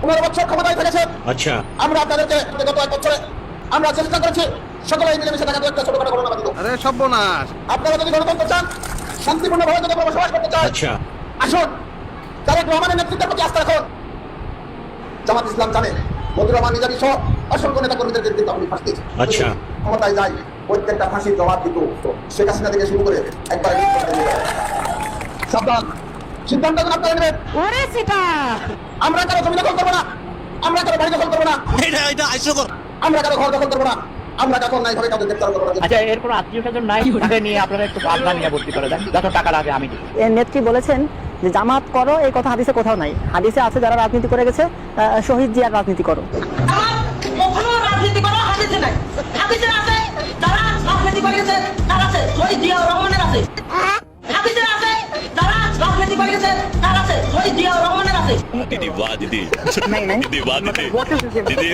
বছর ক্ষমতায় থেকেছে। আচ্ছা, আমরা আপনাদেরকে গত 1 বছরে আমরা চেষ্টা করেছি সকলে মিলেমিশে থাকা একটা ছোটখাটো ঘটনা বাতিল। আরে সর্বনাশ! আপনারা যদি গণতন্ত্র চান, শান্তিপূর্ণভাবে যদি বসবাস করতে চান, আচ্ছা, আসুন তারেক রহমানের নেতৃত্বের প্রতি আস্থা রাখুন। জামাত ইসলাম জানে মতিউর রহমান নিজামী সহ অসংখ্য নেতা কর্মীদের কিন্তু আপনি ফাঁসি দিয়েছেন। আচ্ছা। ক্ষমতায় যাই প্রত্যেকটা ফাঁসির জবাব দিত শেখ হাসিনা থেকে শুরু করে একবার সাবধান, সিদ্ধান্ত আপনারা নেবেন। আমরা কারো জমি দখল করবো না, আমরা কারো বাড়ি দখল করবো না, আমরা কারো ঘর দখল করবো না, আমরা কারো নাই ভাবে কাউকে গ্রেফতার করবো না। আচ্ছা, এরপর আত্মীয় স্বজন নাই, তাদের নিয়ে আপনারা একটু পাবনা নিয়ে ভর্তি করে দেন, যত টাকা লাগে আমি দিই। এর নেত্রী বলেছেন যে জামাত করো, এই কথা হাদিসে কোথাও নাই। হাদিসে আছে যারা রাজনীতি করে গেছে শহীদ জিয়ার রাজনীতি করো। কখনো রাজনীতি করা হাদিসে নাই, হাদিসে আছে যারা রাজনীতি করে গেছে তার আছে শহীদ জিয়াউর রহমানের আছে, হাদিসে আছে যারা রাজনীতি করে গেছে তার আছে শহীদ জিয়াউর রহমানের আছে। दीदी वाह दीदी नहीं नहीं दीदी वाह दीदी दीदी